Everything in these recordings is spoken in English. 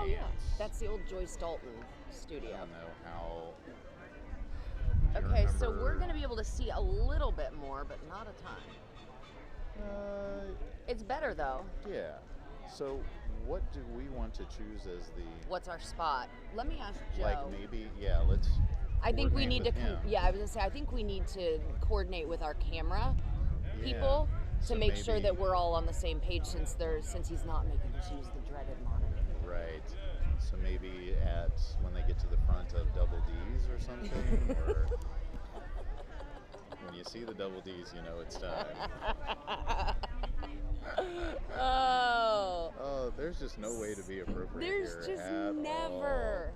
Oh yeah, that's the old Joyce Dalton studio. I don't know how. Okay, so we're going to be able to see a little bit more, but not a ton. It's better though. Yeah. So what do we want to choose as the... What's our spot? Let me ask Joe. Like maybe, yeah, let's... I think we need to... I was going to say, I think we need to coordinate with our camera people to make sure that we're all on the same page since he's not making us use the dreaded monitor. Right. So maybe when they get to the front of Double D's or something, or... When you see the Double D's, you know it's time. Oh, there's just no way to be appropriate here. There's just never.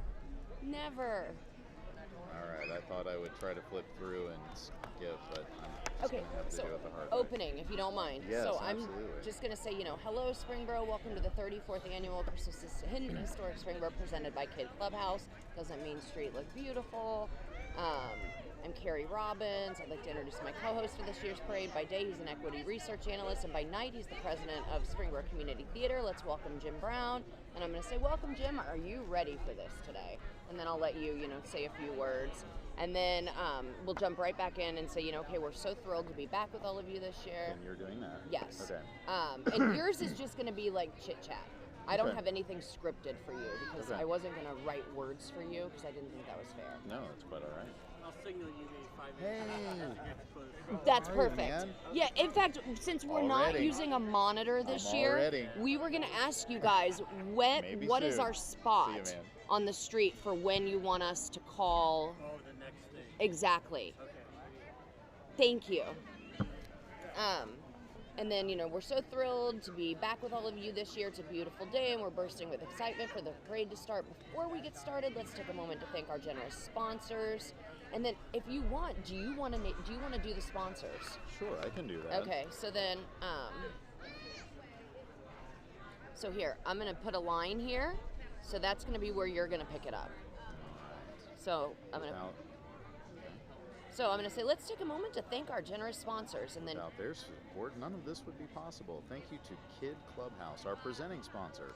All right, I thought I would try to flip through and skip, but I'm just going to have to do it the hard way. Opening, if you don't mind. Yes, so absolutely. I'm just going to say, hello, Springboro. Welcome to the 34th Annual Christmas Hidden Historic Springboro presented by Kid Clubhouse. Doesn't mean street look beautiful. I'm Carrie Robbins. I'd like to introduce my co-host for this year's parade. By day, he's an equity research analyst, and by night, he's the president of Springboro Community Theater. Let's welcome Jim Brown. And I'm going to say, welcome, Jim. Are you ready for this today? And then I'll let you, say a few words. And then we'll jump right back in and say, okay, we're so thrilled to be back with all of you this year. And you're doing that? Yes. Okay. And yours is just going to be like chit-chat. I don't have anything scripted for you because I wasn't going to write words for you because I didn't think that was fair. No, that's quite all right. I'll signal you maybe 5 minutes. That's perfect. Yeah, in fact, since we're not using a monitor this year, we were going to ask you guys what is our spot on the street for when you want us to call. Oh, the next thing. Exactly. Okay. Thank you. And then, we're so thrilled to be back with all of you this year. It's a beautiful day, and we're bursting with excitement for the parade to start. Before we get started, let's take a moment to thank our generous sponsors. And then, if you want, do you want to do the sponsors? Sure, I can do that. Okay, so then, so here, I'm going to put a line here. So that's going to be where you're going to pick it up. So I'm going to... So I'm going to say, let's take a moment to thank our generous sponsors. And then without their support, none of this would be possible. Thank you to Kid Clubhouse, our presenting sponsor,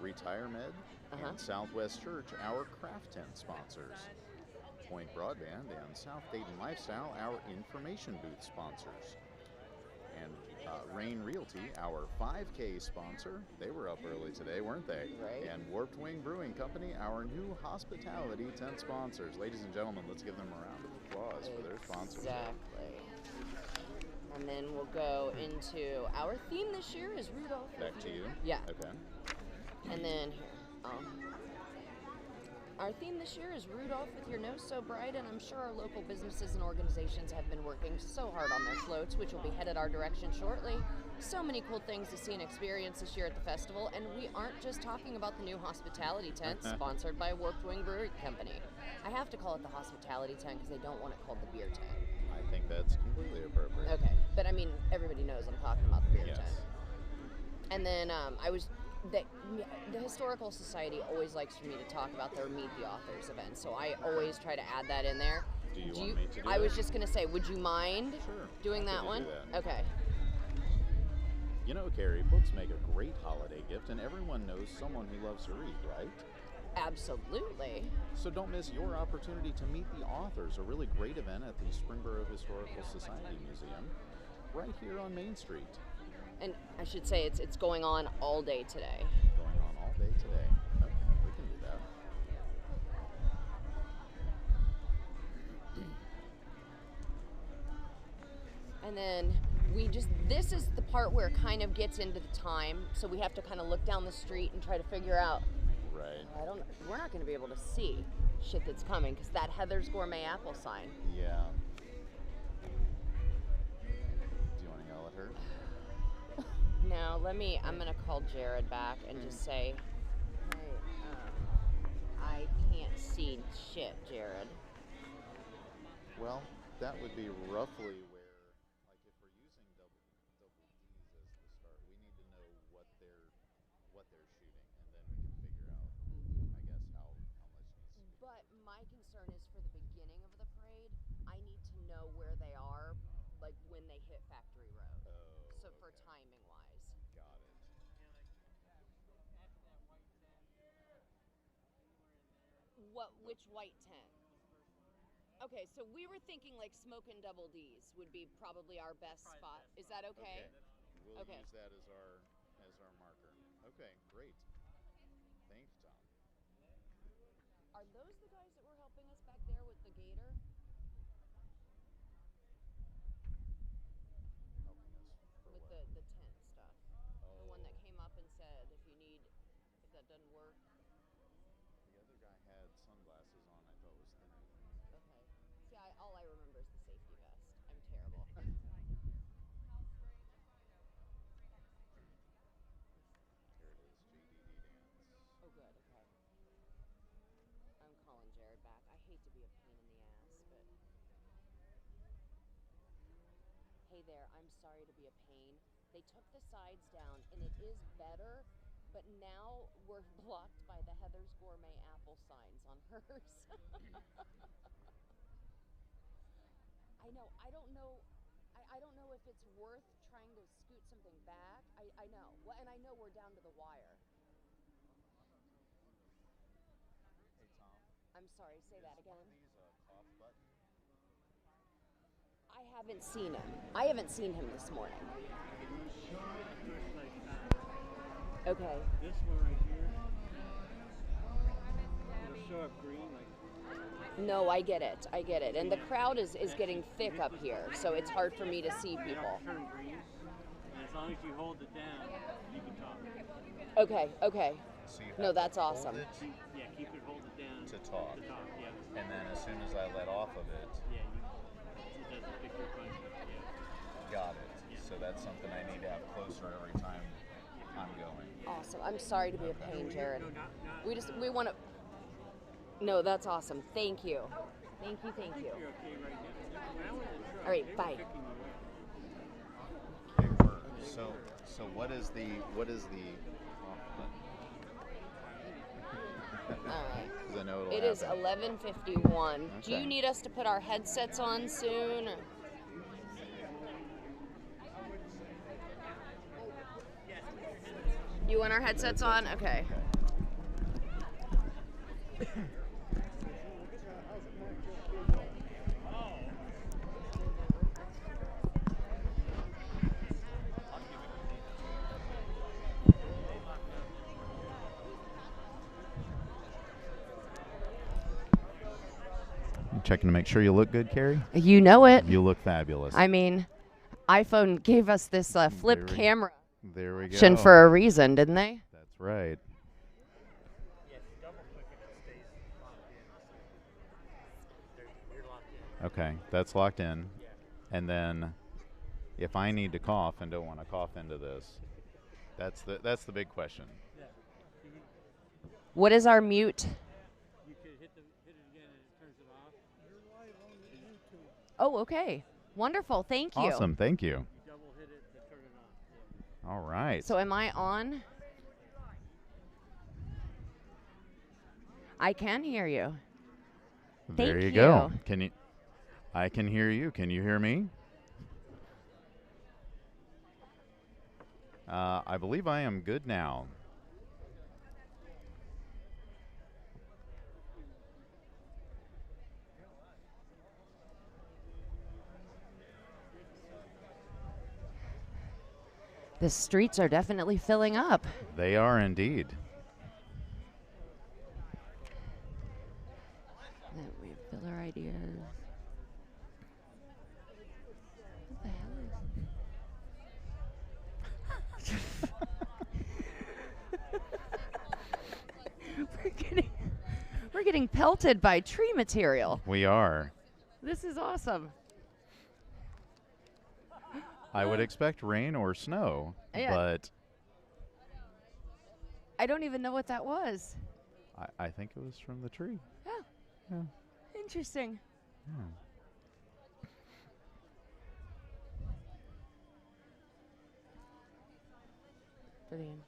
Retire Med, and Southwest Church, our craft tent sponsors, Point Broadband and South Dayton Lifestyle, our information booth sponsors, and Rain Realty, our 5K sponsor. They were up early today, weren't they? Right. And Warped Wing Brewing Company, our new hospitality tent sponsors. Ladies and gentlemen, let's give them a round of applause for their sponsorship. Exactly. And then we'll go into our theme this year is Rudolph. Back to you. Yeah. Okay. And then our theme this year is Rudolph with your nose so bright, and I'm sure our local businesses and organizations have been working so hard on their floats, which will be headed our direction shortly. So many cool things to see and experience this year at the festival, and we aren't just talking about the new hospitality tent sponsored by Warped Wing Brewing Company. I have to call it the hospitality tent because they don't want it called the beer tent. I think that's completely appropriate. Okay, but I mean, everybody knows I'm talking about the beer tent. And then the Historical Society always likes for me to talk about their Meet the Authors event, so I always try to add that in there. Do you want me to do I was just going to say, would you mind doing that one? Do that. Okay. You know, Carrie, books make a great holiday gift, and everyone knows someone who loves to read, right? Absolutely. So don't miss your opportunity to meet the authors, a really great event at the Springboro Historical Society Museum, right here on Main Street. And I should say it's going on all day today. Going on all day today. Okay, we can do that. And then this is the part where it kind of gets into the time, so we have to kind of look down the street and try to figure out. Right. We're not going to be able to see shit that's coming because that Heather's Gourmet Apple sign. Yeah. Do you want to yell at her? No, I'm going to call Jared back and just say, hey, I can't see shit, Jared. Well, that would be roughly where, like, if we're using double D's as the start, we need to know what they're shooting, and then we can figure out, I guess, how much needs to be. But my concern is for the beginning of the parade, I need to know where they are, like when they hit Factory Road. Oh, so for timing wise. Got it. which white tent? Okay, so we were thinking like Smokin' Double D's would be probably our best spot. Is that okay? We'll Okay. use that as our marker. Okay, great. Thank you, Tom. Are those the guys that were helping us back there with the gator? Helping us for With what? the tent stuff. The one that came up and said if that doesn't work. The other guy had sunglasses on. I thought was thinner than me. Okay. See, all I remember is the safety vest. I'm terrible. Here it is, JDD dance. Oh, good. Okay. I'm calling Jared back. I hate to be a pain in the ass, but. Hey there, I'm sorry to be a pain. They took the sides down, and it is better, but now we're blocked by the Heather's Gourmet apple signs on hers. I know. I don't know. I don't know if it's worth trying to scoot something back. I know. Well, and I know we're down to the wire. Hey, Tom. I'm sorry. Say that again. Is one of these a cough button? I haven't seen him. I haven't seen him this morning. Okay. This one right here, it'll show up green like. No, I get it. And the crowd is getting thick up here, so it's hard for me to see people. Turn green, and as long as you hold it down, you can talk. Okay. So you No, have that's to hold awesome. it Yeah, keep it, hold it down. to talk. Yeah. And then as soon as I let off of it, Yeah, it doesn't pick your punch. Yeah. got it. So that's something I need to have closer every time I'm going. Awesome. I'm sorry to be a pain, Jared. No, not. We want to. No, that's awesome. Thank you. Thank you. You're okay right now. When I was in truck, All right, they were bye. picking you up. Okay, so what is the off button? All right. 'Cause I know it'll It is happen. 11:51. Do Okay. you need us to put our headsets on soon? Or? You want our headsets on? Okay. Checking to make sure you look good, Carrie? You know it. You look fabulous. I mean, iPhone gave us this flip camera There we go. option for a reason, didn't they? That's right. Yes, double click it, it stays locked in. You're locked in. Okay, that's locked in. And then if I need to cough and don't want to cough into this, that's the big question. Yeah. What is our mute? You could hit it again and it turns it off. You're live on the YouTube. Oh, okay. Wonderful. Thank you. Awesome, thank you. You double hit it to turn it off. Yeah. All right. So am I on? I can hear you. There Thank you go. you. Can you? I can hear you. Can you hear me? I believe I am good now. The streets are definitely filling up. They are indeed. That we have filler ideas. What the hell is? We're getting pelted by tree material. We are. This is awesome. I would expect rain or snow, Yeah. but I don't even know what that was. I think it was from the tree. Oh, Yeah. interesting. Yeah. For the end.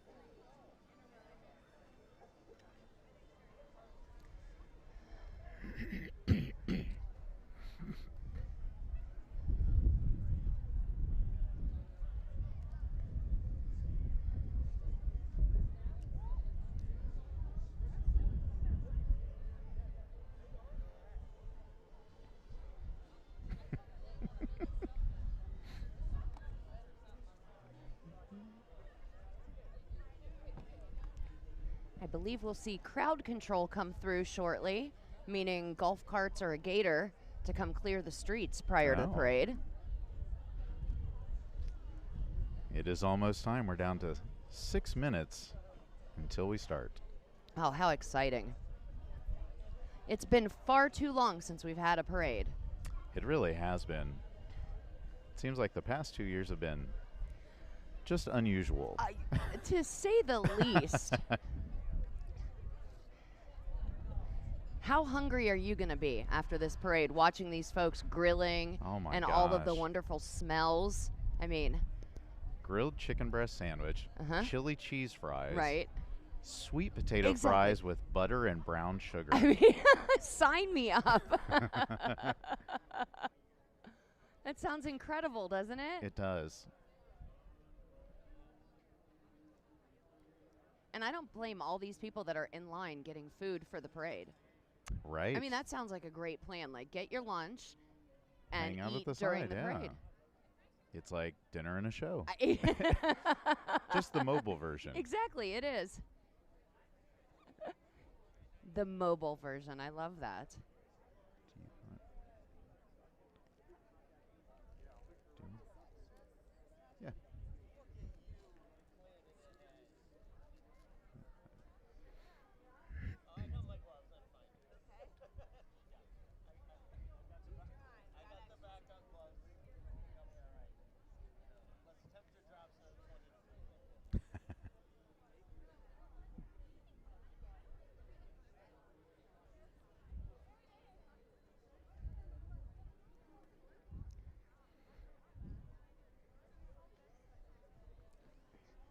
I believe we'll see crowd control come through shortly, meaning golf carts or a gator to come clear the streets prior to the parade. It is almost time. We're down to 6 minutes until we start. Oh, how exciting. It's been far too long since we've had a parade. It really has been. It seems like the past 2 years have been just unusual. To say the least. How hungry are you going to be after this parade, watching these folks grilling and all of the wonderful smells? I mean, grilled chicken breast sandwich, chili cheese fries, right? Sweet potato fries with butter and brown sugar. I mean, sign me up. That sounds incredible, doesn't it? It does. And I don't blame all these people that are in line getting food for the parade. Right. I mean, that sounds like a great plan. Like, get your lunch and hang out eat at the during side, the parade. It's like dinner and a show. Just the mobile version. Exactly, it is. The mobile version. I love that. Yeah.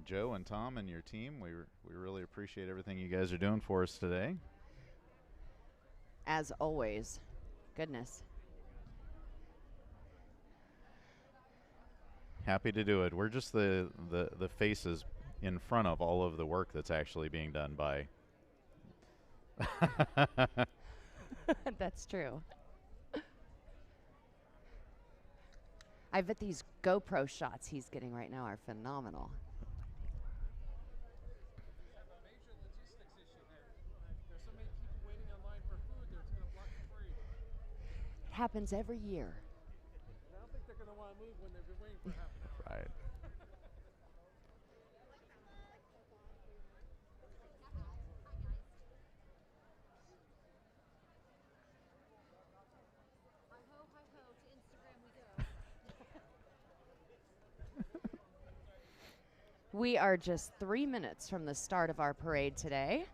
Joe and Tom and your team, we really appreciate everything you guys are doing for us today. As always. Goodness. Happy to do it. We're just the faces in front of all of the work that's actually being done by. That's true. I bet these GoPro shots he's getting right now are phenomenal. It happens every year. I don't think they're going to want to move when they've been waiting for half an hour. Right. We are just 3 minutes from the start of our parade today.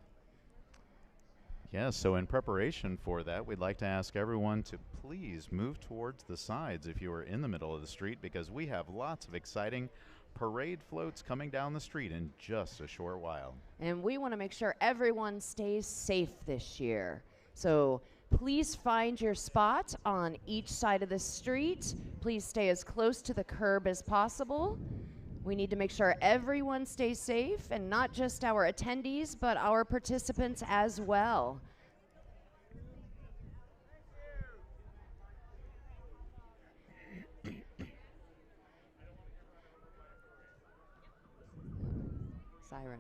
Yeah, so in preparation for that, we'd like to ask everyone to please move towards the sides if you are in the middle of the street, because we have lots of exciting parade floats coming down the street in just a short while. And we want to make sure everyone stays safe this year. So please find your spot on each side of the street. Please stay as close to the curb as possible. We need to make sure everyone stays safe, and not just our attendees, but our participants as well. Siren.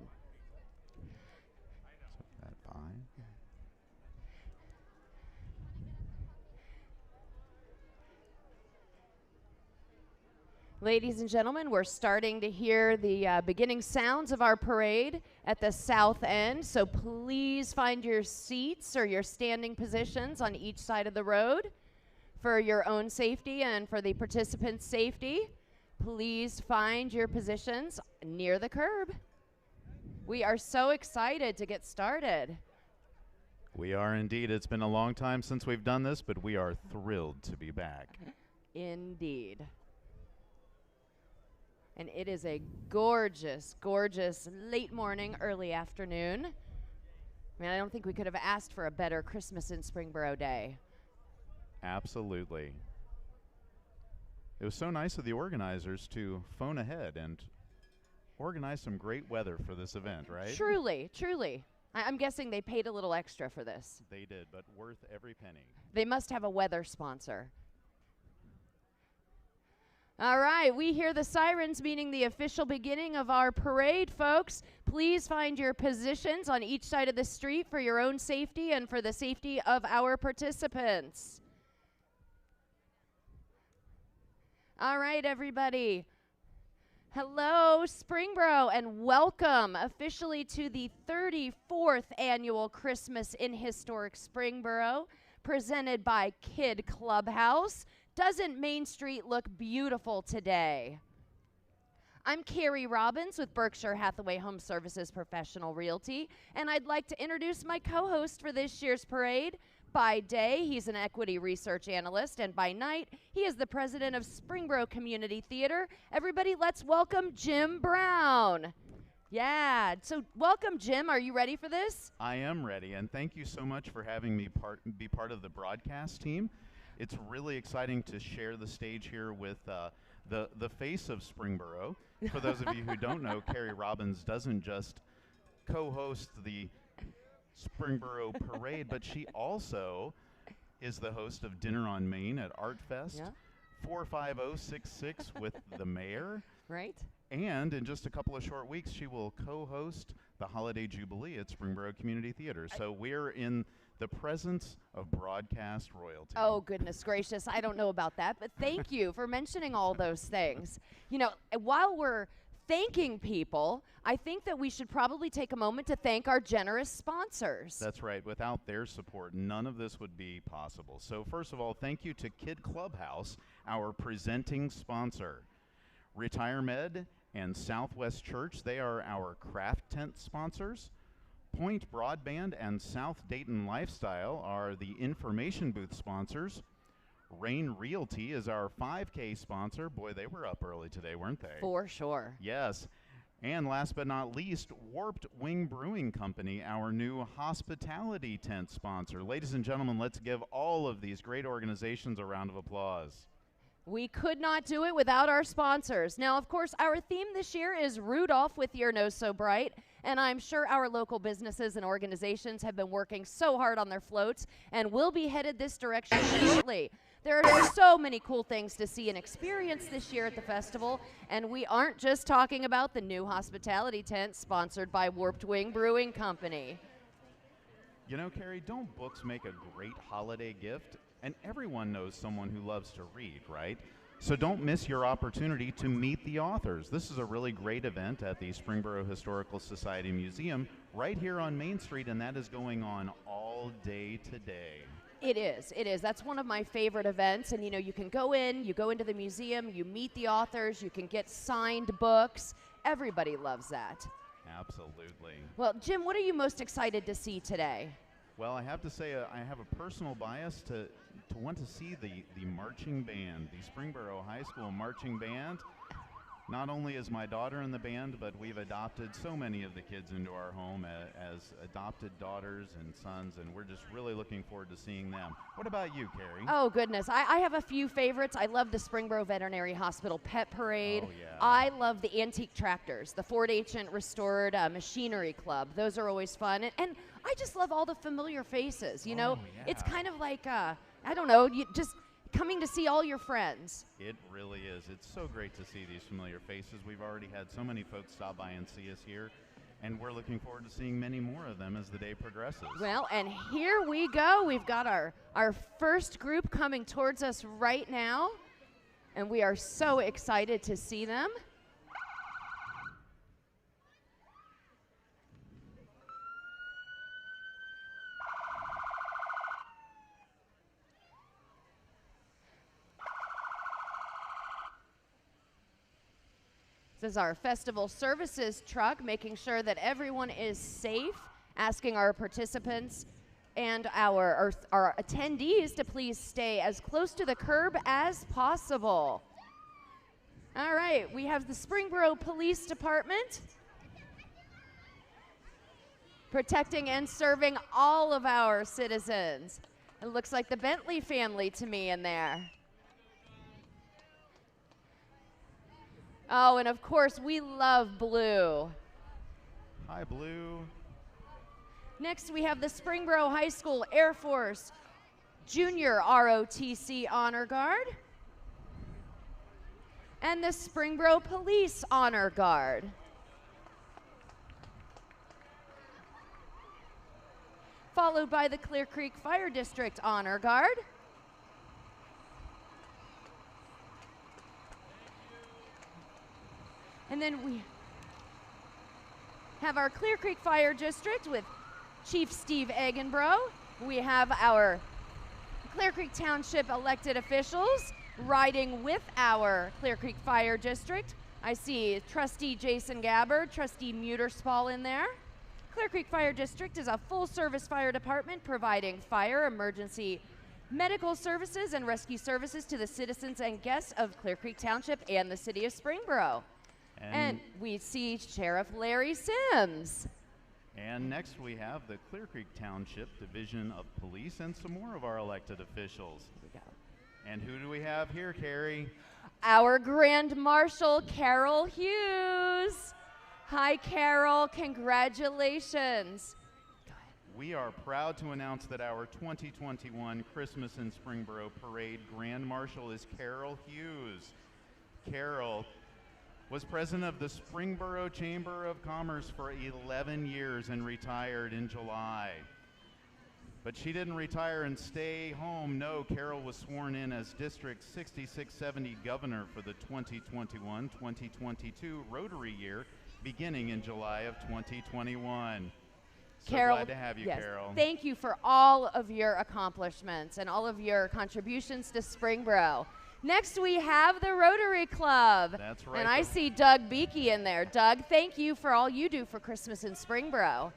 That fine. Ladies and gentlemen, we're starting to hear the beginning sounds of our parade at the south end, so please find your seats or your standing positions on each side of the road for your own safety and for the participants' safety. Please find your positions near the curb. We are so excited to get started. We are indeed. It's been a long time since we've done this, but we are thrilled to be back. Indeed. And it is a gorgeous, gorgeous late morning, early afternoon. I mean, I don't think we could have asked for a better Christmas in Springboro day. Absolutely. It was so nice of the organizers to phone ahead and organize some great weather for this event, right? Truly, truly. I'm guessing they paid a little extra for this. They did, but worth every penny. They must have a weather sponsor. All right, we hear the sirens, meaning the official beginning of our parade, folks. Please find your positions on each side of the street for your own safety and for the safety of our participants. All right, everybody. Hello, Springboro, and welcome officially to the 34th annual Christmas in Historic Springboro, presented by Kid Clubhouse. Doesn't Main Street look beautiful today? I'm Carrie Robbins with Berkshire Hathaway Home Services Professional Realty, and I'd like to introduce my co-host for this year's parade. By day, he's an equity research analyst, and by night, he is the president of Springboro Community Theater. Everybody, let's welcome Jim Brown. Yeah, so welcome, Jim. Are you ready for this? I am ready, and thank you so much for having me be part of the broadcast team. It's really exciting to share the stage here with the face of Springboro. For those of you who don't know, Carrie Robbins doesn't just co-host the Springboro Parade, but she also is the host of Dinner on Main at Art Fest, 45066 with the mayor. Right. And in just a couple of short weeks, she will co-host the Holiday Jubilee at Springboro Community Theater. So we're in the presence of broadcast royalty. Oh, goodness gracious. I don't know about that, but thank you for mentioning all those things. You know, while we're thanking people, I think that we should probably take a moment to thank our generous sponsors. That's right. Without their support, none of this would be possible. So first of all, thank you to Kid Clubhouse, our presenting sponsor. RetireMed and Southwest Church, they are our craft tent sponsors. Point Broadband and South Dayton Lifestyle are the information booth sponsors. Rain Realty is our 5K sponsor. Boy, they were up early today, weren't they? For sure. Yes. And last but not least, Warped Wing Brewing Company, our new hospitality tent sponsor. Ladies and gentlemen, let's give all of these great organizations a round of applause. We could not do it without our sponsors. Now, of course, our theme this year is Rudolph with Your Nose So Bright, and I'm sure our local businesses and organizations have been working so hard on their floats and will be headed this direction shortly. There are so many cool things to see and experience this year at the festival, and we aren't just talking about the new hospitality tent sponsored by Warped Wing Brewing Company. You know, Carrie, don't books make a great holiday gift? And everyone knows someone who loves to read, right? So don't miss your opportunity to meet the authors. This is a really great event at the Springboro Historical Society Museum right here on Main Street, and that is going on all day today. It is. That's one of my favorite events. And, you know, you can go into the museum, you meet the authors, you can get signed books. Everybody loves that. Absolutely. Well, Jim, what are you most excited to see today? Well, I have to say I have a personal bias to want to see the marching band, the Springboro High School marching band. Not only is my daughter in the band, but we've adopted so many of the kids into our home as adopted daughters and sons, and we're just really looking forward to seeing them. What about you, Carrie? Oh, goodness. I have a few favorites. I love the Springboro Veterinary Hospital Pet Parade. Oh, yeah. I love the antique tractors, the Ford Ancient Restored Machinery Club. Those are always fun. And I just love all the familiar faces, you know? Yeah. It's kind of like, I don't know, you just coming to see all your friends. It really is. It's so great to see these familiar faces. We've already had so many folks stop by and see us here, and we're looking forward to seeing many more of them as the day progresses. Well, and here we go. We've got our first group coming towards us right now, and we are so excited to see them. This is our festival services truck, making sure that everyone is safe, asking our participants and our attendees to please stay as close to the curb as possible. All right, we have the Springboro Police Department protecting and serving all of our citizens. It looks like the Bentley family to me in there. Oh, and of course, we love blue. Hi, Blue. Next, we have the Springboro High School Air Force Junior ROTC Honor Guard. and the Springboro Police Honor Guard. Followed by the Clear Creek Fire District Honor Guard. And then we have our Clear Creek Fire District with Chief Steve Eggenbro. We have our Clear Creek Township elected officials riding with our Clear Creek Fire District. I see Trustee Jason Gabbard, Trustee Muterspall in there. Clear Creek Fire District is a full-service fire department providing fire, emergency, medical services, and rescue services to the citizens and guests of Clear Creek Township and the city of Springboro. And we see Sheriff Larry Sims. And next we have the Clear Creek Township Division of Police and some more of our elected officials. Here we go. And who do we have here, Carrie? Our Grand Marshal, Carol Hughes. Hi, Carol. Congratulations. Go ahead. We are proud to announce that our 2021 Christmas in Springboro Parade Grand Marshal is Carol Hughes. Carol was president of the Springboro Chamber of Commerce for 11 years and retired in July. But she didn't retire and stay home. No, Carol was sworn in as District 6670 Governor for the 2021-2022 Rotary year, beginning in July of 2021. So Carol, glad to have you, yes, Carol. Thank you for all of your accomplishments and all of your contributions to Springboro. Next, we have the Rotary Club. That's right. And I see Doug Beakey in there. Doug, thank you for all you do for Christmas in Springboro.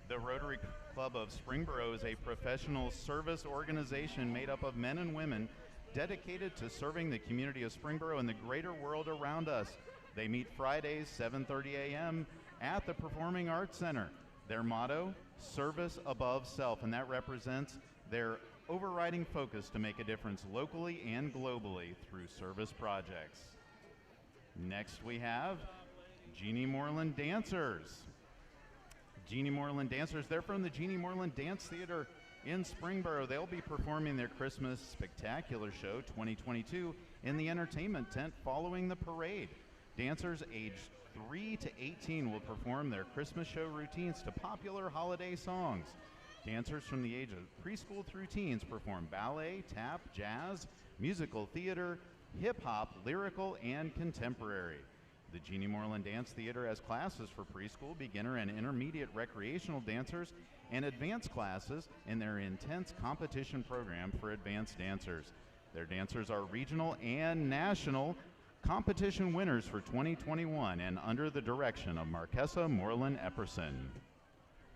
The Rotary Club of Springboro is a professional service organization made up of men and women dedicated to serving the community of Springboro and the greater world around us. They meet Fridays, 7:30 a.m. at the Performing Arts Center. Their motto, service above self, and that represents their overriding focus to make a difference locally and globally through service projects. Next we have Jeannie Moreland Dancers. Jeannie Moreland Dancers, they're from the Jeannie Moreland Dance Theater in Springboro. They'll be performing their Christmas Spectacular Show 2022 in the entertainment tent following the parade. Dancers aged 3 to 18 will perform their Christmas show routines to popular holiday songs. Dancers from the age of preschool through teens perform ballet, tap, jazz, musical theater, hip-hop, lyrical, and contemporary. The Jeannie Moreland Dance Theater has classes for preschool, beginner, and intermediate recreational dancers and advanced classes in their intense competition program for advanced dancers. Their dancers are regional and national competition winners for 2021 and under the direction of Marquessa Moreland Epperson.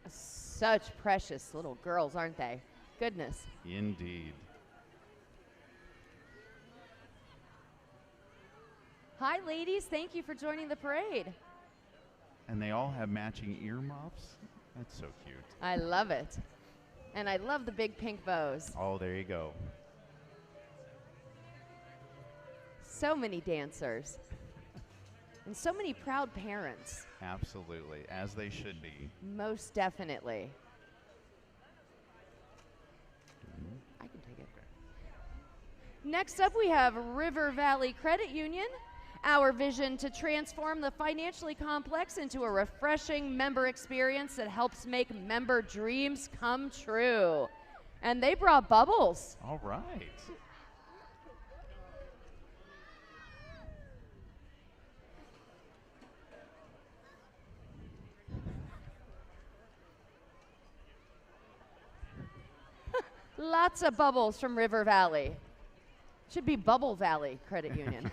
Such precious little girls, aren't they? Goodness. Indeed. Hi, ladies. Thank you for joining the parade. And they all have matching earmuffs. That's so cute. I love it. And I love the big pink bows. Oh, there you go. So many dancers. And so many proud parents. Absolutely, as they should be. Most definitely. I can take it. Next up, we have River Valley Credit Union. Our vision to transform the financially complex into a refreshing member experience that helps make member dreams come true. And they brought bubbles. All right. Lots of bubbles from River Valley. Should be Bubble Valley Credit Union.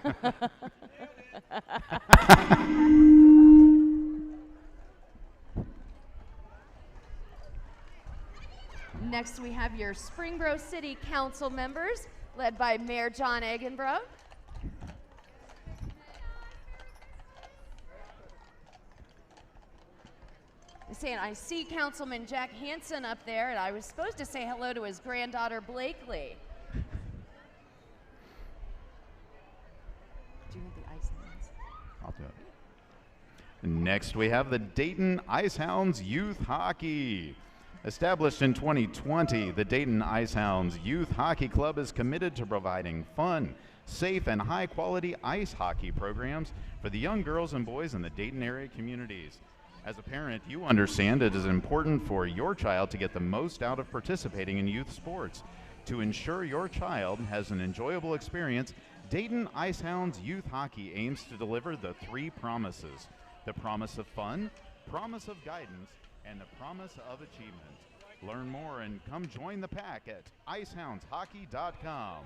Next, we have your Springboro City Council members, led by Mayor John Eggenbro. Saying, I see Councilman Jack Hansen up there, and I was supposed to say hello to his granddaughter, Blakely. Do you want the ice hounds? I'll do it. Next, we have the Dayton Icehounds Youth Hockey. Established in 2020, the Dayton Icehounds Youth Hockey Club is committed to providing fun, safe and high-quality ice hockey programs for the young girls and boys in the Dayton area communities. As a parent, you understand it is important for your child to get the most out of participating in youth sports. To ensure your child has an enjoyable experience, Dayton Icehounds Youth Hockey aims to deliver the 3 promises: the promise of fun, promise of guidance, and the promise of achievement. Learn more and come join the pack at icehoundshockey.com.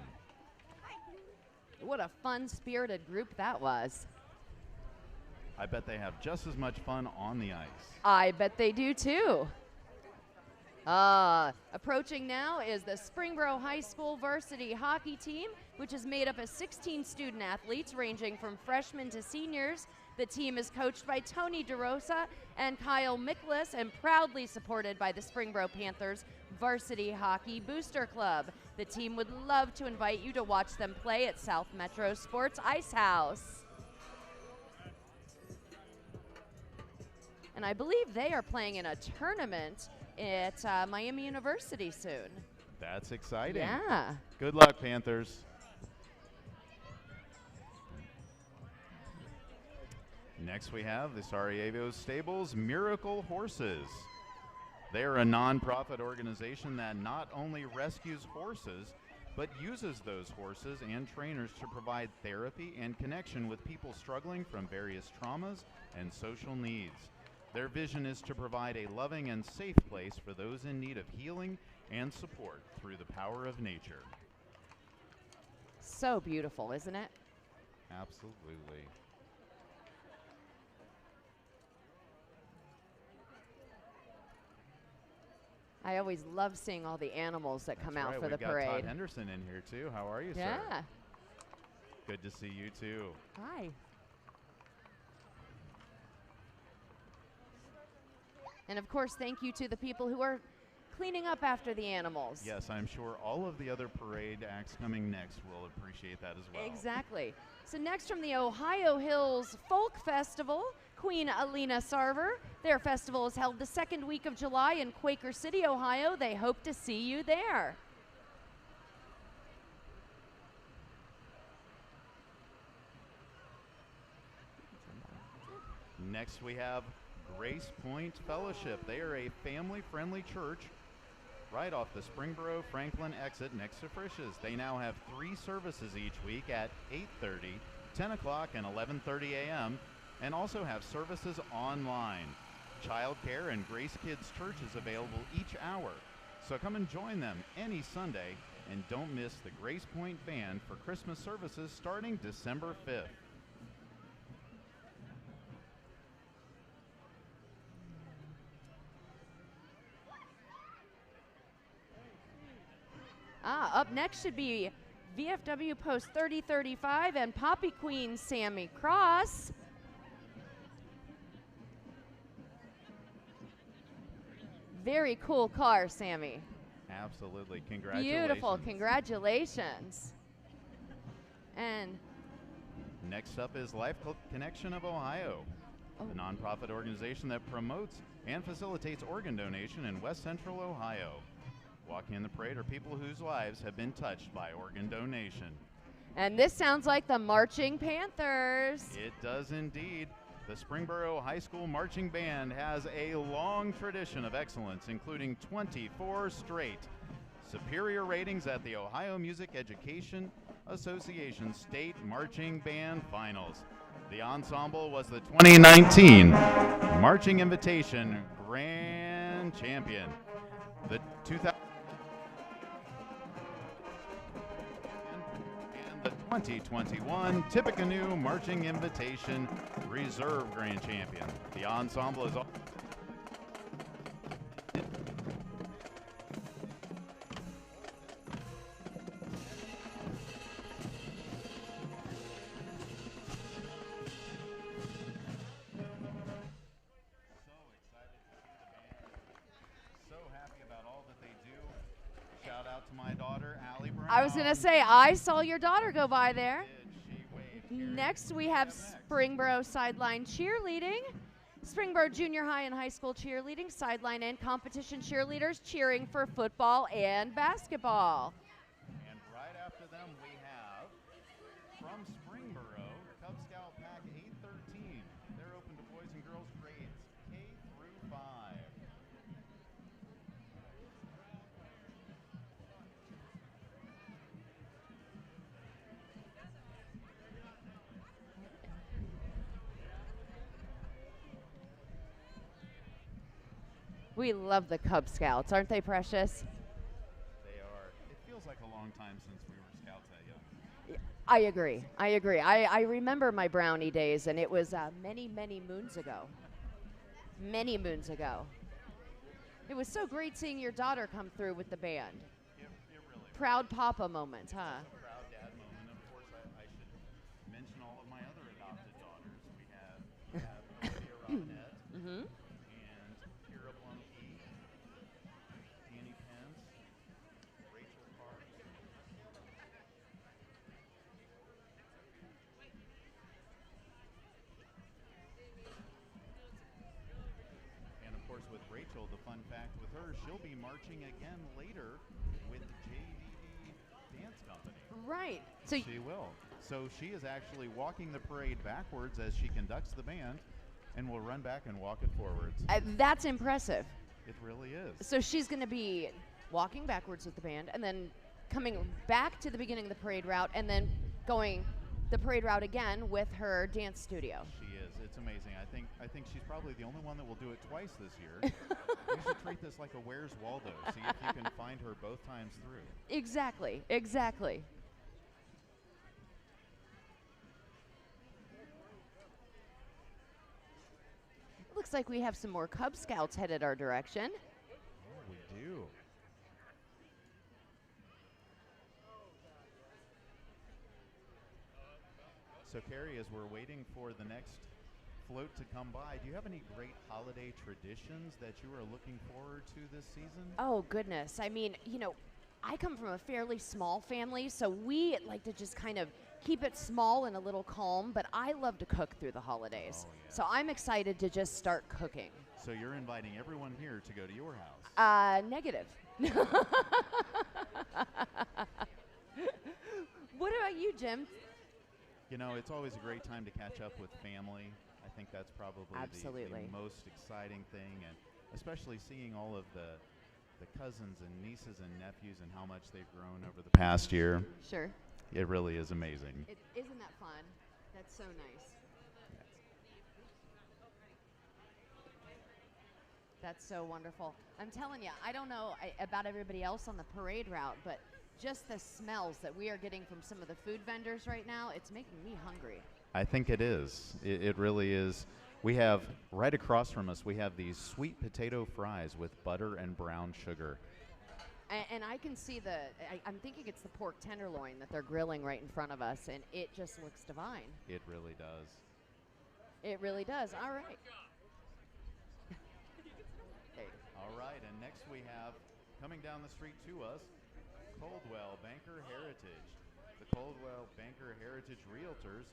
What a fun, spirited group that was. I bet they have just as much fun on the ice. I bet they do too. Approaching now is the Springboro High School varsity hockey team, which is made up of 16 student athletes ranging from freshmen to seniors. The team is coached by Tony DeRosa and Kyle Miklas and proudly supported by the Springboro Panthers Varsity Hockey Booster Club. The team would love to invite you to watch them play at South Metro Sports Ice House. And I believe they are playing in a tournament at Miami University soon. That's exciting. Yeah. Good luck, Panthers. Next we have the Sarajevo Stables Miracle Horses. They are a nonprofit organization that not only rescues horses, but uses those horses and trainers to provide therapy and connection with people struggling from various traumas and social needs. Their vision is to provide a loving and safe place for those in need of healing and support through the power of nature. So beautiful, isn't it? Absolutely. I always love seeing all the animals that come out for the We've parade. got Todd Henderson in here too. How are you, sir? Yeah. Good to see you too. Hi. And of course, thank you to the people who are cleaning up after the animals. Yes, I'm sure all of the other parade acts coming next will appreciate that as well. Exactly. So next from the Ohio Hills Folk Festival, Queen Alina Sarver. Their festival is held the second week of July in Quaker City, Ohio. They hope to see you there. Next we have Grace Point Fellowship. They are a family-friendly church right off the Springboro Franklin exit next to Frisch's. They now have 3 services each week at 8:30, 10 o'clock, and 11:30 a.m., and also have services online. Childcare and Grace Kids Church is available each hour. So come and join them any Sunday, and don't miss the Grace Point Band for Christmas services starting December 5th. Up next should be VFW Post 3035 and Poppy Queen Sammy Cross. Very cool car, Sammy. Absolutely. Congratulations. Beautiful. Congratulations. And next up is Life Connection of Ohio, a nonprofit organization that promotes and facilitates organ donation in West Central Ohio. Walking in the parade are people whose lives have been touched by organ donation. And this sounds like the Marching Panthers. It does indeed. The Springboro High School Marching Band has a long tradition of excellence, including 24 straight superior ratings at the Ohio Music Education Association State Marching Band Finals. The ensemble was the 2019 Marching Invitation Grand Champion. The 2021 Tippecanoe Marching Invitation Reserve Grand Champion. The ensemble is all I was going to say, I saw your daughter go by there. Next, we have Springboro Sideline Cheerleading. Springboro Junior High and High School Cheerleading, sideline and competition cheerleaders cheering for football and basketball. And right after them, we have from Springboro, Cub Scout Pack 813. They're open to boys and girls grades K through 5. We love the Cub Scouts. Aren't they precious? They are. It feels like a long time since we were scouts that young. I agree. I agree. I remember my brownie days, and it was many, many moons ago. Many moons ago. It was so great seeing your daughter come through with the band. It really was. Proud papa moment, huh? Proud dad moment. Of course, I should mention all of my other adopted daughters. We have Olivia Robinette Mm-hmm. and Kira Blumkey, Annie Pence, Rachel Parks. And of course, with Rachel, the fun fact with her, she'll be marching again later with JDD Dance Company. Right. So She will. So she is actually walking the parade backwards as she conducts the band, and will run back and walk it forwards. that's impressive. It really is. So she's going to be walking backwards with the band, and then coming back to the beginning of the parade route, and then going the parade route again with her dance studio. She is. It's amazing. I think she's probably the only one that will do it twice this year. We should treat this like a Where's Waldo. See if you can find her both times through. Exactly. Exactly. Looks like we have some more Cub Scouts headed our direction. Oh, we do. So, Carrie, as we're waiting for the next float to come by, do you have any great holiday traditions that you are looking forward to this season? Oh, goodness. I mean, I come from a fairly small family, so we like to just kind of keep it small and a little calm, but I love to cook through the holidays. Oh, yeah. So I'm excited to just start cooking. So you're inviting everyone here to go to your house. Negative. What about you, Jim? You know, it's always a great time to catch up with family. I think that's probably Absolutely. the most exciting thing, and especially seeing all of the cousins and nieces and nephews and how much they've grown over the past year. Sure. It really is amazing. Isn't that fun? That's so nice. That's so wonderful. I'm telling you, I don't know about everybody else on the parade route, but just the smells that we are getting from some of the food vendors right now, it's making me hungry. I think it is. It really is. We have, right across from us, we have these sweet potato fries with butter and brown sugar. And I can see I'm thinking it's the pork tenderloin that they're grilling right in front of us, and it just looks divine. It really does. It really does. All right. All right, and next we have, coming down the street to us, Coldwell Banker Heritage. The Coldwell Banker Heritage Realtors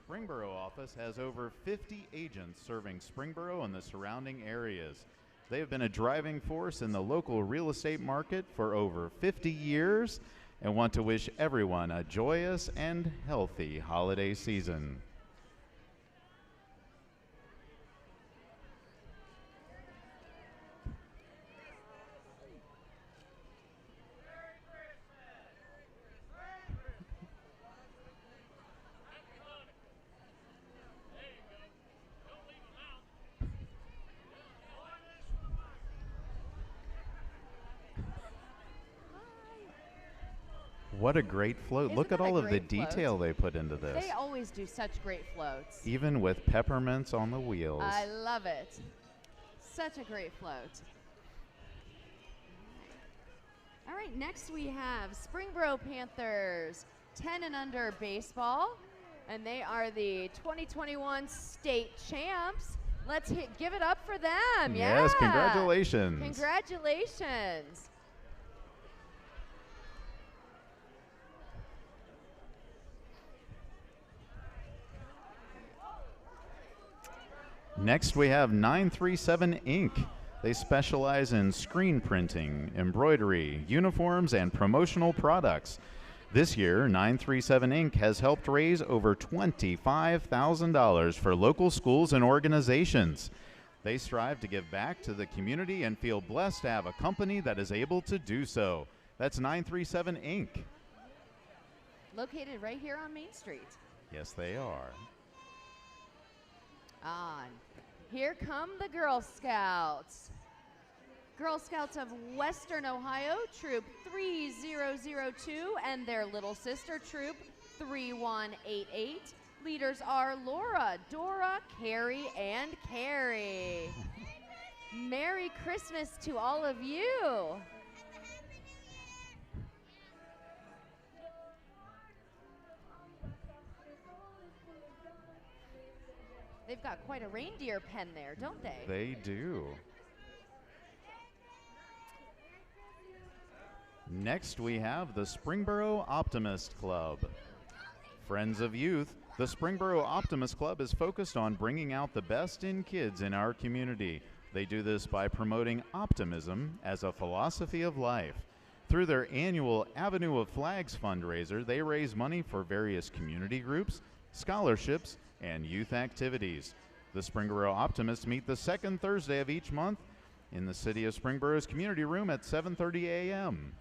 Springboro office has over 50 agents serving Springboro and the surrounding areas. They have been a driving force in the local real estate market for over 50 years and want to wish everyone a joyous and healthy holiday season. What a great float. Look at all of the detail they put into this. They always do such great floats. Even with peppermints on the wheels. I love it. Such a great float. All right, next we have Springboro Panthers 10 and under baseball, and they are the 2021 state champs. Let's give it up for them. Yes, Yeah. congratulations. Congratulations. Next we have 937 Inc. They specialize in screen printing, embroidery, uniforms, and promotional products. This year, 937 Inc. has helped raise over $25,000 for local schools and organizations. They strive to give back to the community and feel blessed to have a company that is able to do so. That's 937 Inc. Located right here on Main Street. Yes, they are. On. Here come the Girl Scouts. Girl Scouts of Western Ohio, Troop 3002, and their little sister, Troop 3188. Leaders are Laura, Dora, Carrie, and Carrie. Merry Christmas to all of you. They've got quite a reindeer pen there, don't they? They do. Next, we have the Springboro Optimist Club. Friends of Youth, the Springboro Optimist Club is focused on bringing out the best in kids in our community. They do this by promoting optimism as a philosophy of life. Through their annual Avenue of Flags fundraiser, they raise money for various community groups, scholarships, and youth activities. The Springboro Optimists meet the second Thursday of each month in the City of Springboro's community room at 7:30 a.m.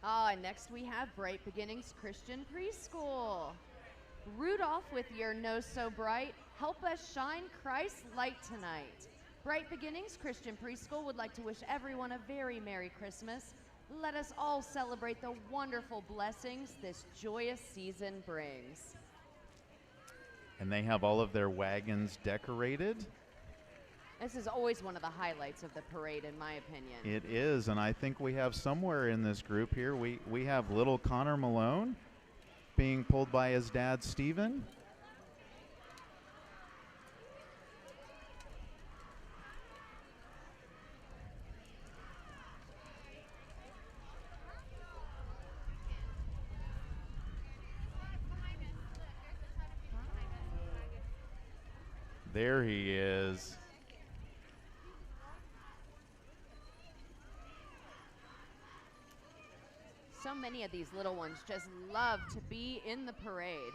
And next we have Bright Beginnings Christian Preschool. Rudolph with your nose so bright, help us shine Christ's light tonight. Bright Beginnings Christian Preschool would like to wish everyone a very Merry Christmas. Let us all celebrate the wonderful blessings this joyous season brings. And they have all of their wagons decorated. This is always one of the highlights of the parade, in my opinion. It is, and I think we have somewhere in this group here, we have little Connor Malone being pulled by his dad, Stephen. There he is. So many of these little ones just love to be in the parade.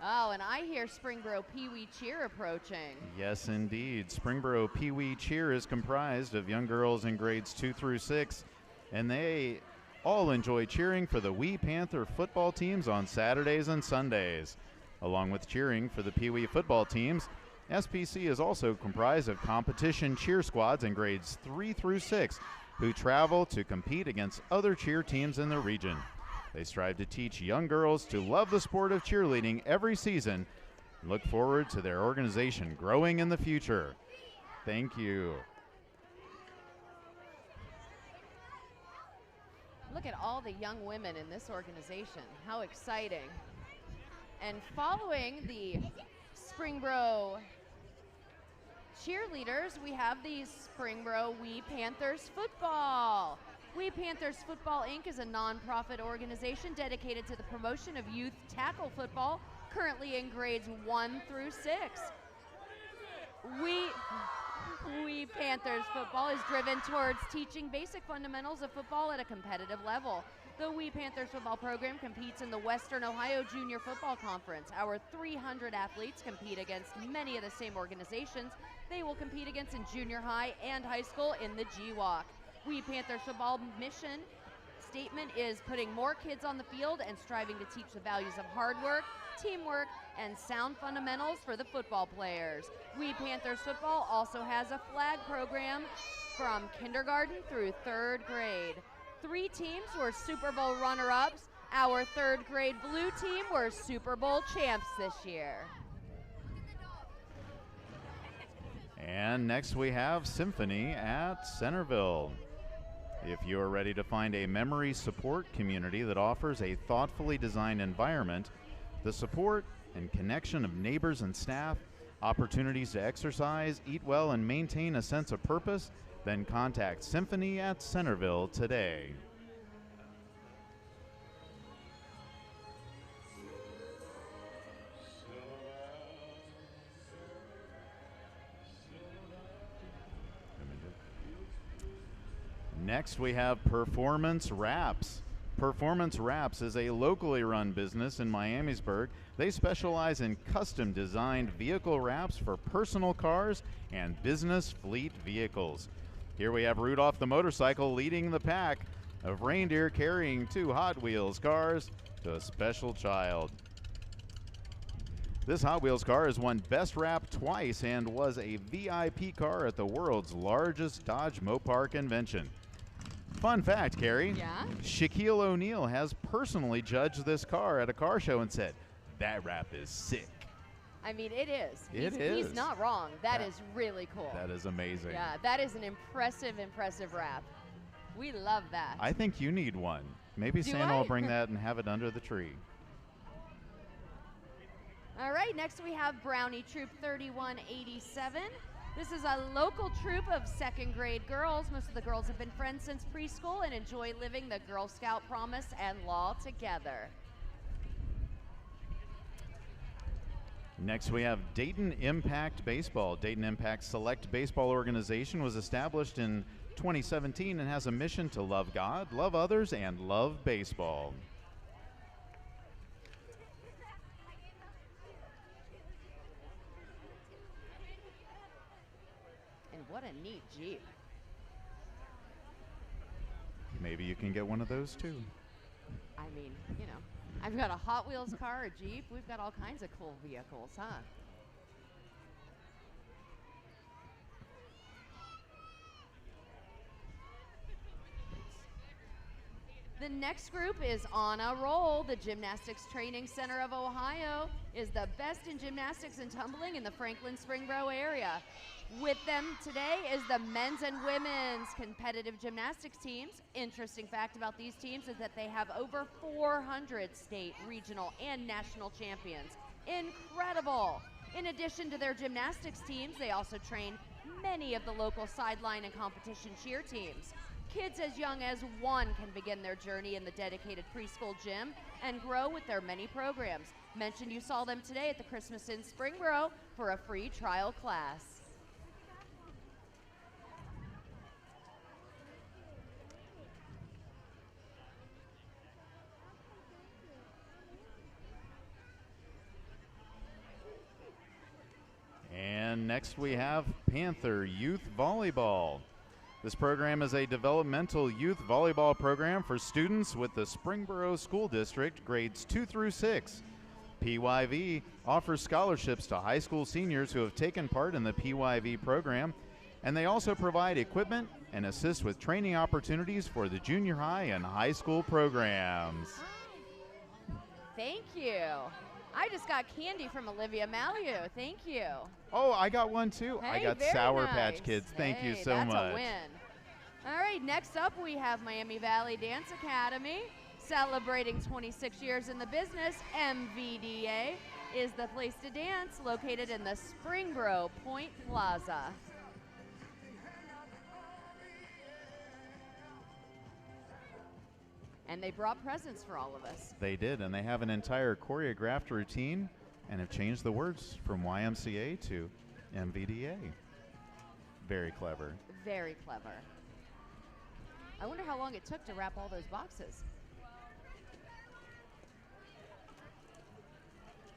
Oh, and I hear Springboro Pee Wee Cheer approaching. Yes, indeed. Springboro Pee Wee Cheer is comprised of young girls in grades 2 through 6, and they all enjoy cheering for the Wee Panther football teams on Saturdays and Sundays. Along with cheering for the Pee Wee football teams, SPC is also comprised of competition cheer squads in grades 3 through 6 who travel to compete against other cheer teams in the region. They strive to teach young girls to love the sport of cheerleading every season and look forward to their organization growing in the future. Thank you. Look at all the young women in this organization. How exciting. And following the Springboro cheerleaders, we have the Springboro Wee Panthers Football. Wee Panthers Football, Inc. is a nonprofit organization dedicated to the promotion of youth tackle football, currently in grades 1 through 6. Wee Panthers Football is driven towards teaching basic fundamentals of football at a competitive level. The Wee Panthers Football program competes in the Western Ohio Junior Football Conference. Our 300 athletes compete against many of the same organizations they will compete against in junior high and high school in the GWAC. Wee Panthers Football mission statement is putting more kids on the field and striving to teach the values of hard work, teamwork, and sound fundamentals for the football players. Wee Panthers Football also has a flag program from kindergarten through 3rd grade. 3 teams were Super Bowl runner-ups. Our 3rd grade blue team were Super Bowl champs this year. And next we have Symphony at Centerville. If you are ready to find a memory support community that offers a thoughtfully designed environment, the support and connection of neighbors and staff, opportunities to exercise, eat well, and maintain a sense of purpose, then contact Symphony at Centerville today. Next, we have Performance Wraps. Performance Wraps is a locally run business in Miamisburg. They specialize in custom designed vehicle wraps for personal cars and business fleet vehicles. Here we have Rudolph the motorcycle leading the pack of reindeer carrying 2 Hot Wheels cars to a special child. This Hot Wheels car has won Best Wrap twice and was a VIP car at the world's largest Dodge Mopar convention. Fun fact, Carrie. Yeah? Shaquille O'Neal has personally judged this car at a car show and said, "That wrap is sick." I mean, it is. It He's is. not wrong. That is really cool. That is amazing. Yeah, that is an impressive wrap. We love that. I think you need one. Maybe Do Santa I? will bring that and have it under the tree. All right, next we have Brownie Troop 3187. This is a local troop of second grade girls. Most of the girls have been friends since preschool and enjoy living the Girl Scout promise and law together. Next, we have Dayton Impact Baseball. Dayton Impact Select Baseball Organization was established in 2017 and has a mission to love God, love others, and love baseball. And what a neat Jeep. Maybe you can get one of those too. I mean, you know, I've got a Hot Wheels car, a Jeep. We've got all kinds of cool vehicles, huh? The next group is on a roll. The Gymnastics Training Center of Ohio is the best in gymnastics and tumbling in the Franklin-Springboro area. With them today is the men's and women's competitive gymnastics teams. Interesting fact about these teams is that they have over 400 state, regional, and national champions. Incredible! In addition to their gymnastics teams, they also train many of the local sideline and competition cheer teams. Kids as young as 1 can begin their journey in the dedicated preschool gym and grow with their many programs. Mentioned you saw them today at the Christmas in Springboro for a free trial class. And next we have Panther Youth Volleyball. This program is a developmental youth volleyball program for students with the Springboro School District, grades 2 through 6. PYV offers scholarships to high school seniors who have taken part in the PYV program, and they also provide equipment and assist with training opportunities for the junior high and high school programs. Thank you. I just got candy from Olivia Maliu. Thank you. Oh, I got one too. I Hey, got very Sour nice. Patch Kids. Thank you Hey, so that's much. a win. All right, next up we have Miami Valley Dance Academy. Celebrating 26 years in the business, MVDA is the place to dance, located in the Springboro Point Plaza. And they brought presents for all of us. They did, and they have an entire choreographed routine and have changed the words from YMCA to MVDA. Very clever. Very clever. I wonder how long it took to wrap all those boxes.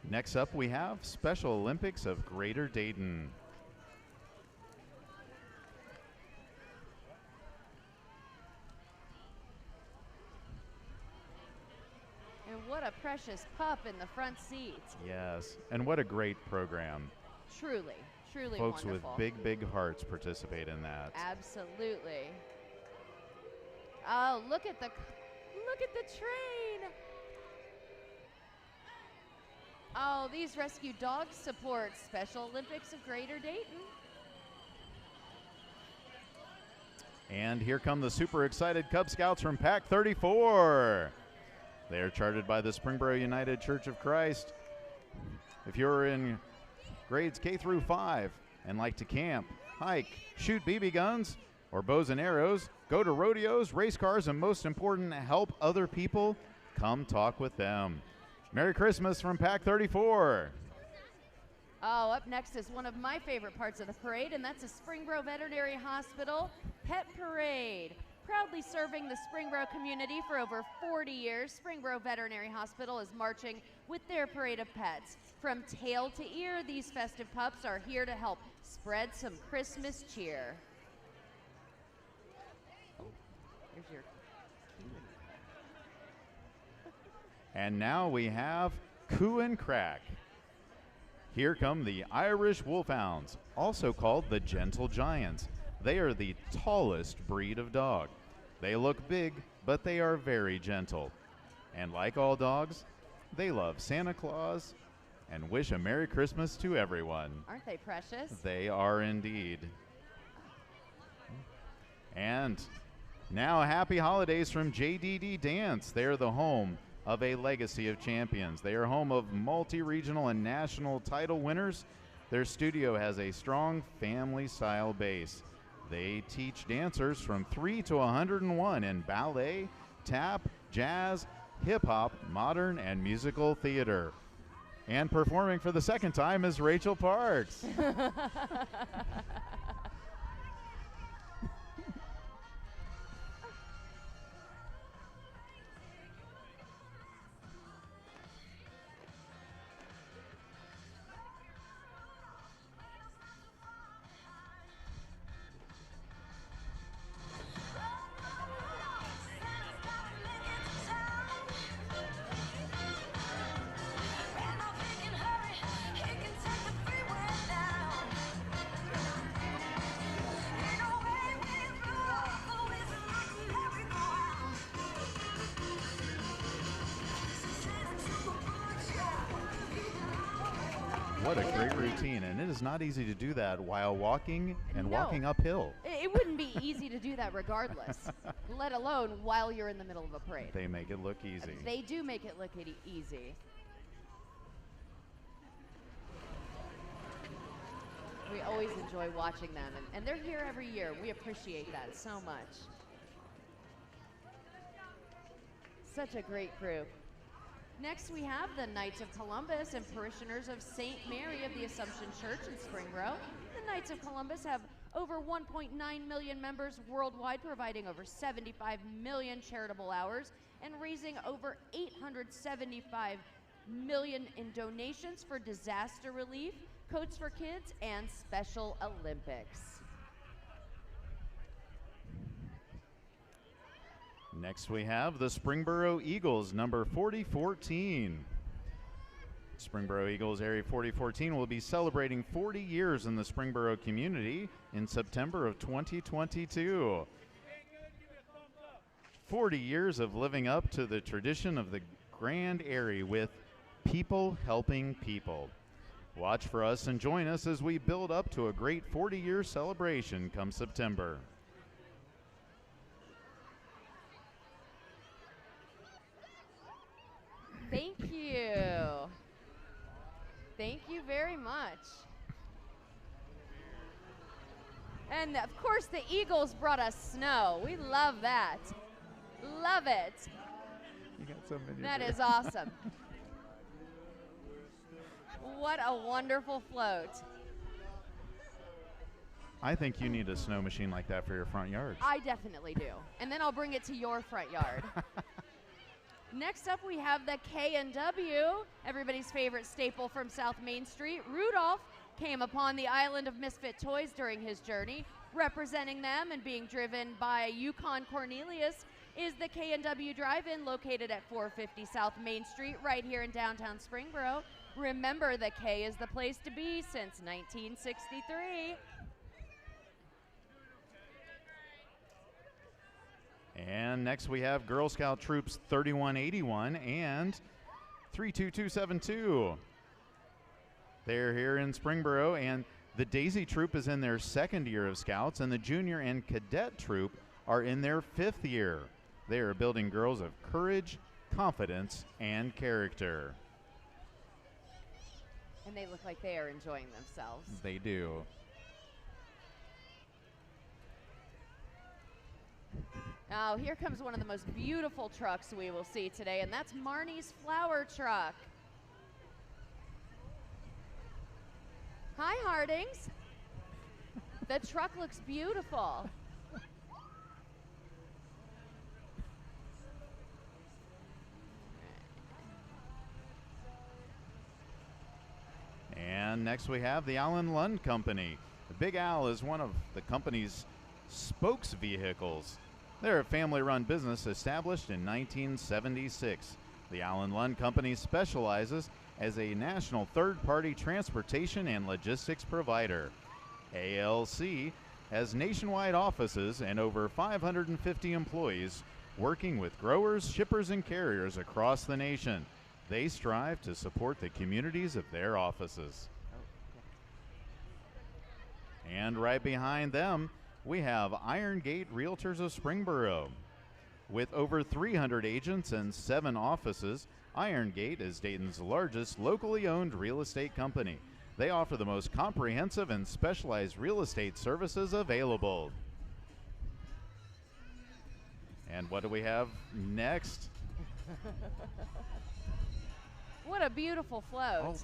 Next up, we have Special Olympics of Greater Dayton. And what a precious pup in the front seat. Yes, and what a great program. Truly, truly Folks wonderful. with big, big hearts participate in that. Absolutely. Oh, look at the train. Oh, these rescue dogs support Special Olympics of Greater Dayton. And here come the super excited Cub Scouts from Pack 34. They are chartered by the Springboro United Church of Christ. If you're in grades K through 5 and like to camp, hike, shoot BB guns or bows and arrows, go to rodeos, race cars, and most important, help other people, come talk with them. Merry Christmas from Pack 34. Oh, up next is one of my favorite parts of the parade, and that's the Springboro Veterinary Hospital Pet Parade. Proudly serving the Springboro community for over 40 years, Springboro Veterinary Hospital is marching with their parade of pets. From tail to ear, these festive pups are here to help spread some Christmas cheer. Oh, here's your And now we have Coo and Crack. Here come the Irish Wolfhounds, also called the Gentle Giants. They are the tallest breed of dog. They look big, but they are very gentle. And like all dogs, they love Santa Claus and wish a Merry Christmas to everyone. Aren't they precious? They are indeed. And now happy holidays from JDD Dance. They're the home of a legacy of champions. They are home of multi-regional and national title winners. Their studio has a strong family-style base. They teach dancers from 3 to 101 in ballet, tap, jazz, hip-hop, modern, and musical theater. And performing for the second time is Rachel Parks. What a great routine, and it is not easy to do that while walking and walking uphill. It wouldn't be easy to do that regardless, let alone while you're in the middle of a parade. They make it look easy. They do make it look easy. We always enjoy watching them, and they're here every year. We appreciate that so much. Such a great group. Next, we have the Knights of Columbus and parishioners of St. Mary of the Assumption Church in Springboro. The Knights of Columbus have over 1.9 million members worldwide, providing over 75 million charitable hours and raising over 875 million in donations for disaster relief, Coats for Kids, and Special Olympics. Next we have the Springboro Eagles, number 4014. Springboro Eagles Area 4014 will be celebrating 40 years in the Springboro community in September of 2022. 40 years of living up to the tradition of the Grand Airy with people helping people. Watch for us and join us as we build up to a great 40-year celebration come September. Thank you. Thank you very much. And of course the Eagles brought us snow. We love that. Love it. You got something. That is awesome. What a wonderful float. I think you need a snow machine like that for your front yard. I definitely do. And then I'll bring it to your front yard. Next up, we have the K&W, everybody's favorite staple from South Main Street. Rudolph came upon the island of misfit toys during his journey. Representing them and being driven by Yukon Cornelius is the K&W Drive-In, located at 450 South Main Street, right here in downtown Springboro. Remember, the K is the place to be since 1963. And next we have Girl Scout Troops 3181 and 32272. They're here in Springboro, and the Daisy Troop is in their second year of Scouts, and the Junior and Cadet Troop are in their fifth year. They are building girls of courage, confidence, and character. And they look like they are enjoying themselves. They do. Now, here comes one of the most beautiful trucks we will see today, and that's Marnie's flower truck. Hi, Hardings. The truck looks beautiful. And next we have the Allen Lund Company. The Big Al is one of the company's spokes vehicles. They're a family-run business established in 1976. The Allen Lund Company specializes as a national third-party transportation and logistics provider. ALC has nationwide offices and over 550 employees working with growers, shippers, and carriers across the nation. They strive to support the communities of their offices. And right behind them, we have Iron Gate Realtors of Springboro. With over 300 agents and 7 offices, Iron Gate is Dayton's largest locally owned real estate company. They offer the most comprehensive and specialized real estate services available. And what do we have next? What a beautiful float. Oh.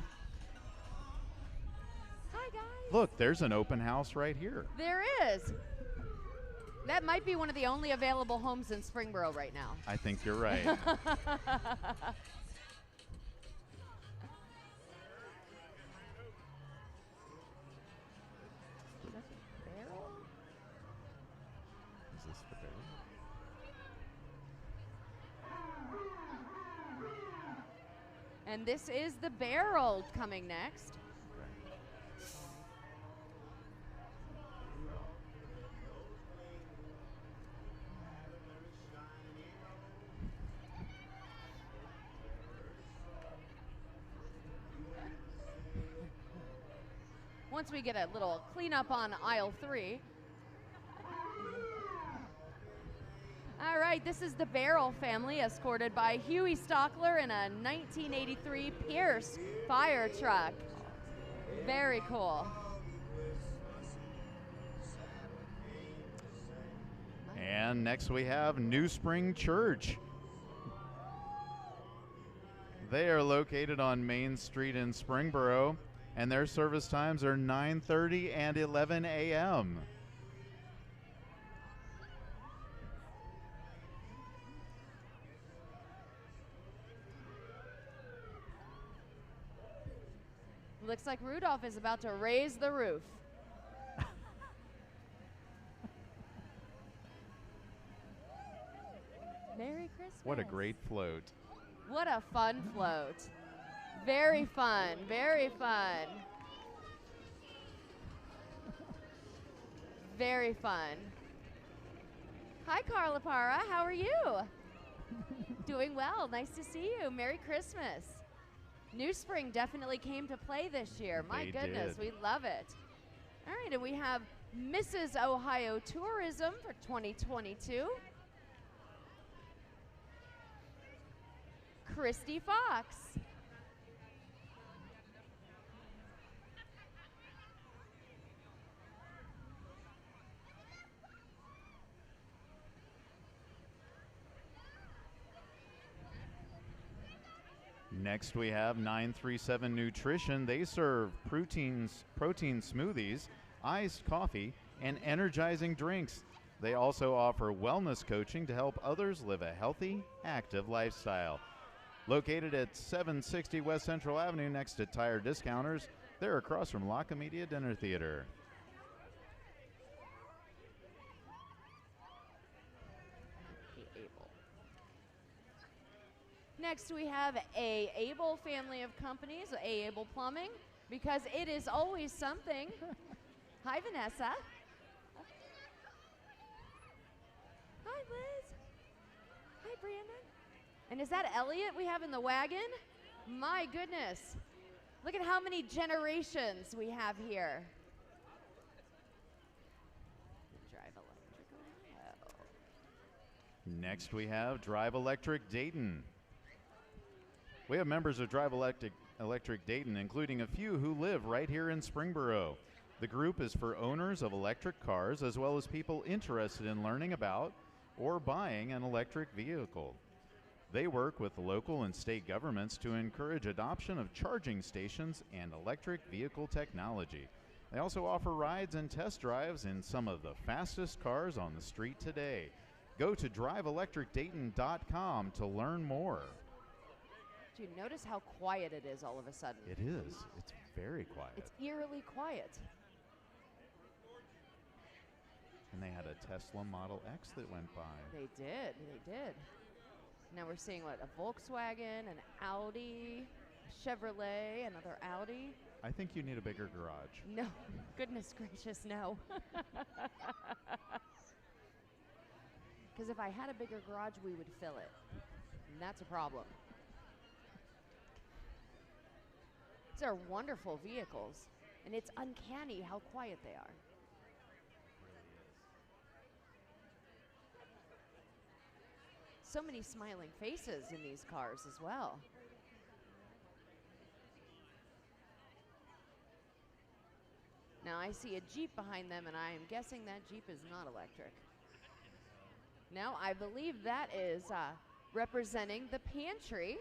Hi, guys. Look, there's an open house right here. There is. That might be one of the only available homes in Springboro right now. I think you're right. Is this the barrel? And this is the barrel coming next. Once we get a little cleanup on aisle 3. All right, this is the Barrel family, escorted by Huey Stockler in a 1983 Pierce fire truck. Very cool. And next we have New Spring Church. They are located on Main Street in Springboro, and their service times are 9:30 and 11 a.m. Looks like Rudolph is about to raise the roof. Merry Christmas. What a great float. What a fun float. Very fun, very fun. Very fun. Hi, Carla Parra. How are you? Doing well. Nice to see you. Merry Christmas. New Spring definitely came to play this year. My They goodness, did. we love it. All right, and we have Mrs. Ohio Tourism for 2022. Christy Fox. Next we have 937 Nutrition. They serve protein smoothies, iced coffee, and energizing drinks. They also offer wellness coaching to help others live a healthy, active lifestyle. Located at 760 West Central Avenue next to Tire Discounters, they're across from La Comedia Dinner Theater. Next, we have A. Able family of companies, A. Able Plumbing, because it is always something. Hi, Vanessa. Hi, Liz. Hi, Brandon. And is that Elliot we have in the wagon? My goodness. Look at how many generations we have here. Drive Electric Ohio. Next we have Drive Electric Dayton. We have members of Drive Electric Dayton, including a few who live right here in Springboro. The group is for owners of electric cars as well as people interested in learning about or buying an electric vehicle. They work with local and state governments to encourage adoption of charging stations and electric vehicle technology. They also offer rides and test drives in some of the fastest cars on the street today. Go to driveelectricdayton.com to learn more. Do you notice how quiet it is all of a sudden? It is. It's very quiet. It's eerily quiet. And they had a Tesla Model X that went by. They did. Now we're seeing what? A Volkswagen, an Audi, a Chevrolet, another Audi. I think you need a bigger garage. No, goodness gracious, no. Because if I had a bigger garage, we would fill it. And that's a problem. These are wonderful vehicles, and it's uncanny how quiet they are. So many smiling faces in these cars as well. Now I see a Jeep behind them, and I am guessing that Jeep is not electric. No, I believe that is representing the pantry.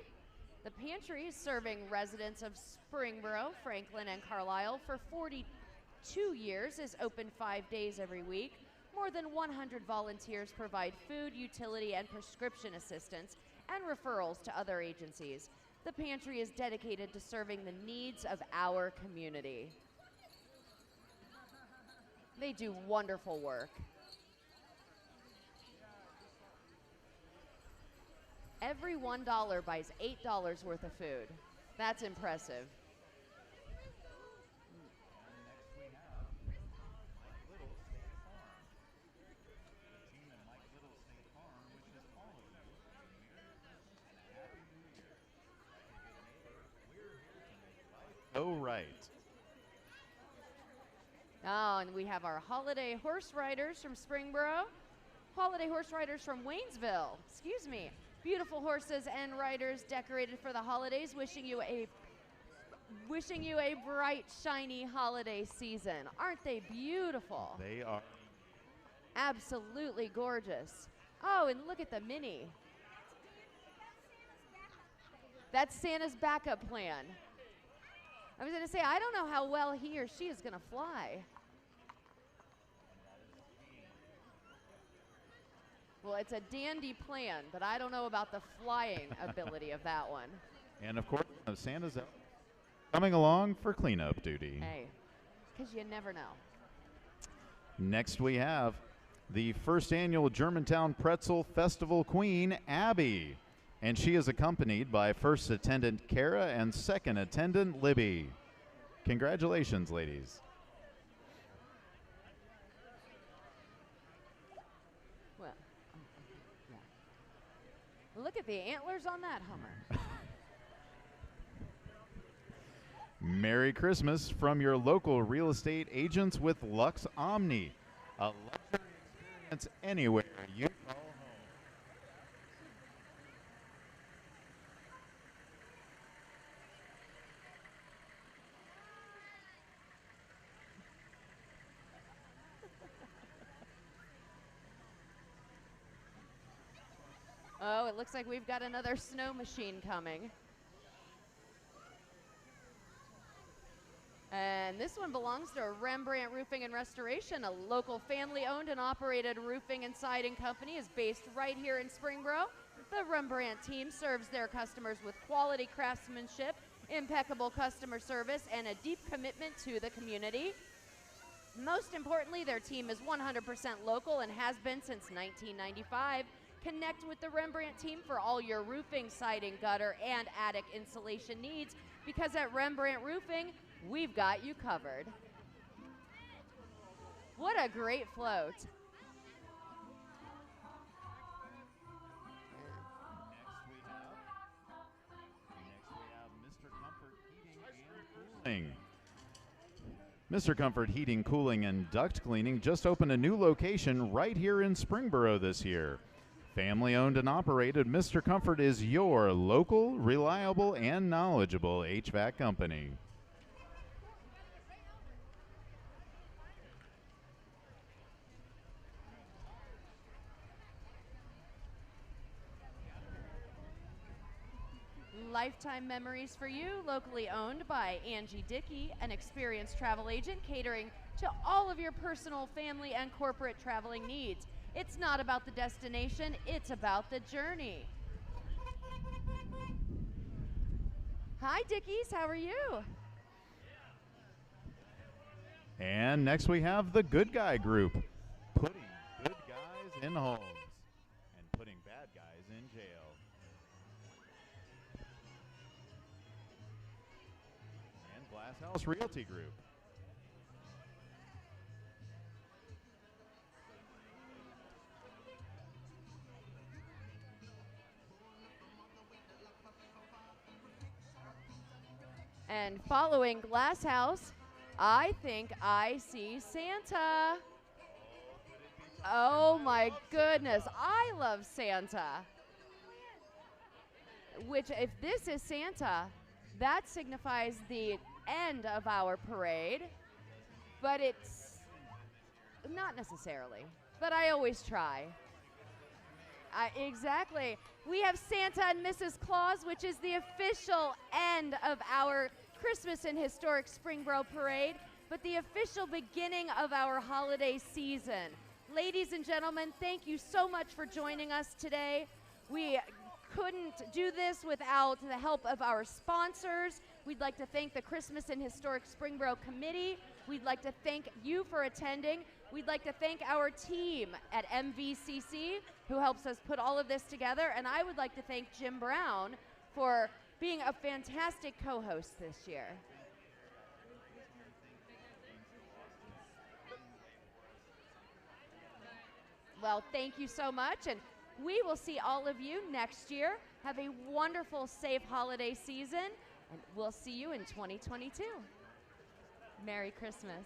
The pantry is serving residents of Springboro, Franklin, and Carlisle for 42 years, is open 5 days every week. More than 100 volunteers provide food, utility, and prescription assistance and referrals to other agencies. The pantry is dedicated to serving the needs of our community. They do wonderful work. Every $1 buys $8 worth of food. That's impressive. Oh, right. Oh, and we have our holiday horse riders from Springboro, holiday horse riders from Waynesville. Excuse me. Beautiful horses and riders decorated for the holidays, wishing you a bright, shiny holiday season. Aren't they beautiful? They are. Absolutely gorgeous. Oh, and look at the Mini. That's Santa's backup plan. I was going to say, I don't know how well he or she is going to fly. Well, it's a dandy plan, but I don't know about the flying ability of that one. And, of course, Santa's coming along for cleanup duty. Hey, because you never know. Next we have the first annual Germantown Pretzel Festival Queen, Abby. And she is accompanied by first attendant Kara and second attendant Libby. Congratulations, ladies. Well, yeah. Look at the antlers on that Hummer. Merry Christmas from your local real estate agents with Lux Omni. A luxury experience anywhere you call home. Oh, it looks like we've got another snow machine coming. And this one belongs to Rembrandt Roofing and Restoration, a local family-owned and operated roofing and siding company is based right here in Springboro. The Rembrandt team serves their customers with quality craftsmanship, impeccable customer service, and a deep commitment to the community. Most importantly, their team is 100% local and has been since 1995. Connect with the Rembrandt team for all your roofing, siding, gutter, and attic insulation needs, because at Rembrandt Roofing, we've got you covered. What a great float. Mr. Comfort Heating, Cooling, and Duct Cleaning just opened a new location right here in Springboro this year. Family owned and operated, Mr. Comfort is your local, reliable, and knowledgeable HVAC company. Lifetime memories for you, locally owned by Angie Dickey, an experienced travel agent catering to all of your personal, family, and corporate traveling needs. It's not about the destination, it's about the journey. Hi, Dickies, how are you? And next we have the Good Guy Group, putting good guys in homes and putting bad guys in jail. And Glass House Realty Group. And following Glass House, I think I see Santa. Oh my goodness, I love Santa. Which, if this is Santa, that signifies the end of our parade, but it's not necessarily, but I always try. Exactly. We have Santa and Mrs. Claus, which is the official end of our Christmas and Historic Springboro Parade, but the official beginning of our holiday season. Ladies and gentlemen, thank you so much for joining us today. We couldn't do this without the help of our sponsors. We'd like to thank the Christmas and Historic Springboro Committee. We'd like to thank you for attending. We'd like to thank our team at MVCC who helps us put all of this together. And I would like to thank Jim Brown for being a fantastic co-host this year. Well, thank you so much. And we will see all of you next year. Have a wonderful, safe holiday season. And we'll see you in 2022. Merry Christmas.